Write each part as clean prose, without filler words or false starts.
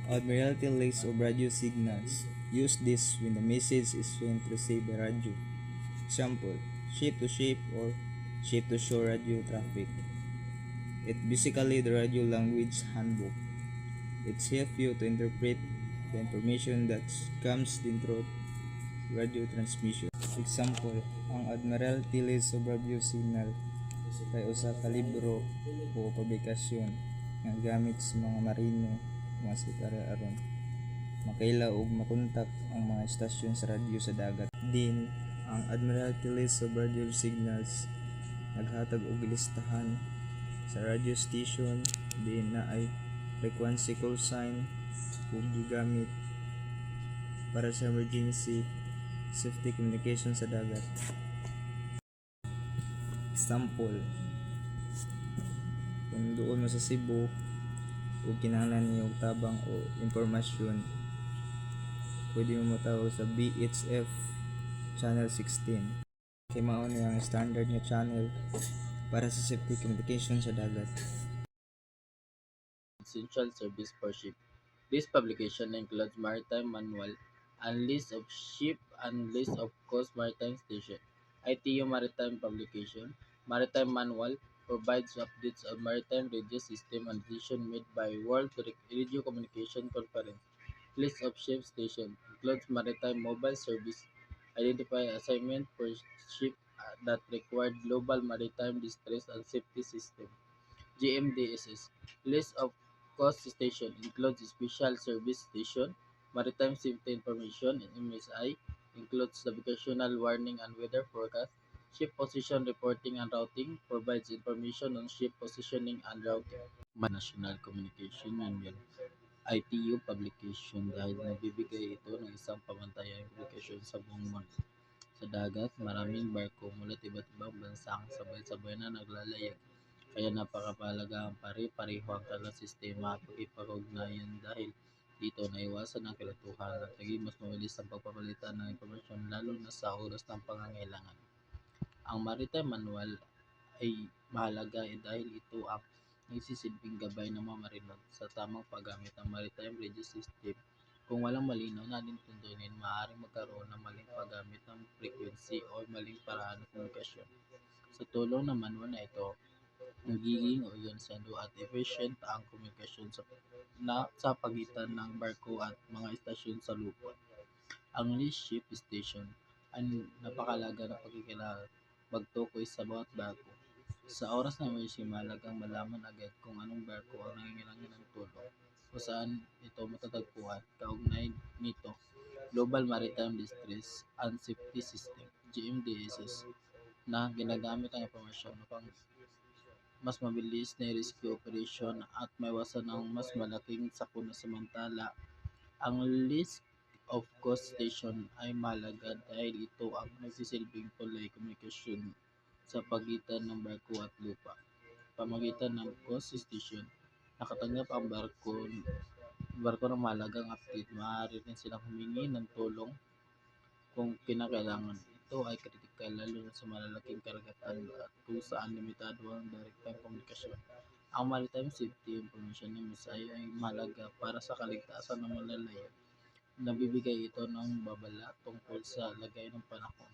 Admiralty lists of radio signals. Use this when the message is sent received by radio. Example, ship or ship-to-shore radio traffic. It's basically the radio language handbook. It helps you to interpret the information that comes in through radio transmission. Example, ang Admiralty list of radio signal kay usa ka libro o publikasyon nga gamit sa mga marino mga sekretary aron makaila og makontak ang mga istasyon sa radyo sa dagat. Din, ang Admiralty list of radio signals naghatag og listahan sa radio station din na ay frequency call sign ug gigamit para sa emergency safety communication sa dagat. Example, kung doon mo sa Cebu o kinahanglan niyo og tabang o impormasyon, pwede mo matawag sa BHF channel 16 kay mao ni ang standard nga channel para sa safety communication sa dagat. Essential service for ship. This publication includes maritime manual and list of ship and list of coast maritime station. ITU Maritime Publication. Maritime Manual provides updates on maritime radio system and decision made by World Radio Communication Conference. List of ship station includes maritime mobile service. Identify assignment for ship that require global maritime distress and safety system. GMDSS. List of coast station includes special service station. Maritime safety information MSI includes navigational warning and weather forecast. Ship position reporting and routing provides information on ship positioning and routing. National Communication Union ITU publication dahil nagbibigay ito ng isang pamantayang publikasyon sa buong mundo. Sa dagat, maraming barko mula iba't ibang bansa ang sabay-sabay na naglalayag. Kaya napakahalaga ang pare-pareho ang kanilang sistema at pag-ipag-ugnayan dahil dito naiwasan ang kalituhan at naging mas mabilis ang pagpapalitan ng impormasyon lalo na sa oras ng pangangailangan. Ang Maritime Manual ay mahalaga dahil ito ang nagsisilbing gabay ng mga marino sa tamang paggamit ng maritime radio system. Kung walang malinaw na intindihin, maaaring magkaroon ng maling paggamit ng frequency o maling paraan ng komunikasyon. Sa tulong ng manual na ito, nagiging organisado at efficient ang komunikasyon sa pagitan ng barko at mga istasyon sa lupa. Ang lease ship station ay napakalaga na pagkikilala magtukoy sa bawat barko. Sa oras ng emergency, mahalagang malaman agad kung anong barko ang nangangailangan ng tulong o saan ito matatagpuan. Kaugnay nito, Global Maritime Distress and Safety System GMDSS na ginagamit ang impormasyon upang mas mabilis na rescue operation at maiwasan ang mas malaking sakuna. Samantala, ang list of coast station ay mahalaga dahil ito ang nagsisilbing tulay komunikasyon sa pagitan ng barko at lupa. Pamagitan ng coast station, nakatanggap ang barko ng mahalagang update. Maaari rin silang humingi ng tulong kung kinakailangan. Ito ay kritikal lalo na sa malalaking karagatan at kung saan limitado ang direktang komunikasyon. Ang Maritime Safety Information MSI ay mahalaga para sa kaligtasan ng manlalayag. Nabibigay ito ng babala tungkol sa lagay ng panahon,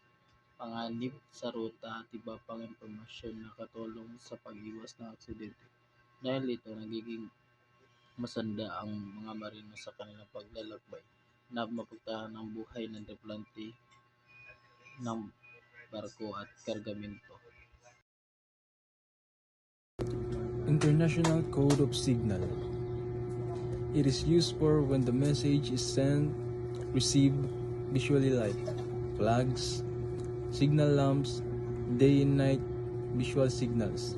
panganib sa ruta at iba pang impormasyon na katulong sa pag-iwas ng aksidente. Dahil ito, nagiging masanda ang mga marino sa kanilang paglalakbay na mapagtahan ang buhay ng tripulante ng barko at kargamento. International Code of Signal. It is used for when the message is sent, received, visually light, flags, signal lamps, day and night visual signals.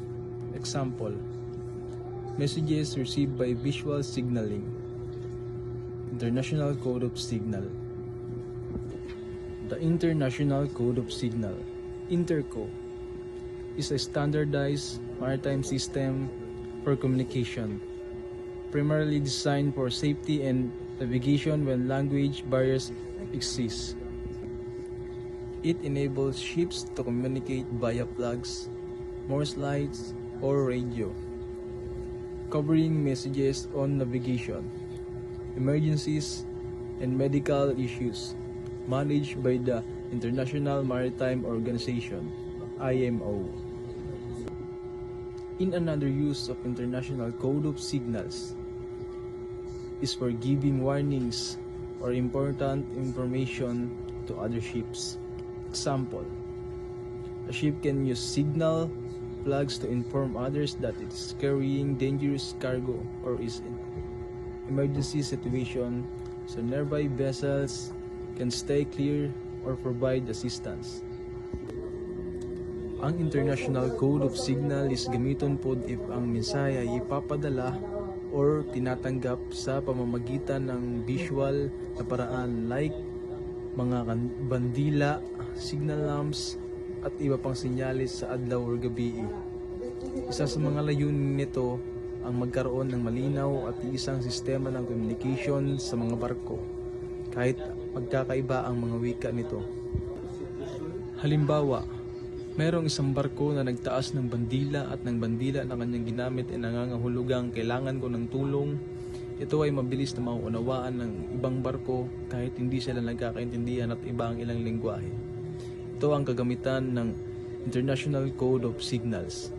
Example, messages received by visual signaling. International Code of Signal. The International Code of Signal, Interco, is a standardized maritime system for communication, primarily designed for safety and navigation when language barriers exist. It enables ships to communicate via flags, Morse lights, or radio, covering messages on navigation, emergencies, and medical issues managed by the International Maritime Organization (IMO). In another use of International Code of Signals is for giving warnings or important information to other ships. Example, a ship can use signal flags to inform others that it is carrying dangerous cargo or is in emergency situation, so nearby vessels can stay clear or provide assistance. Ang International Code of Signal is gamiton pod if ang mensahe ay ipapadala or tinatanggap sa pamamagitan ng visual na paraan like mga bandila, signal lamps, at iba pang sinyalis sa adlaw or gabi. Isa sa mga layunin nito ang magkaroon ng malinaw at isang sistema ng communication sa mga barko, kahit magkakaiba ang mga wika nito. Halimbawa, mayroong isang barko na nagtaas ng bandila at ng bandila na kanyang ginamit ay nangangahulugang kailangan ko ng tulong. Ito ay mabilis na mauunawaan ng ibang barko kahit hindi sila nagkakaintindihan at iba ang ilang lengguwahe. Ito ang kagamitan ng International Code of Signals.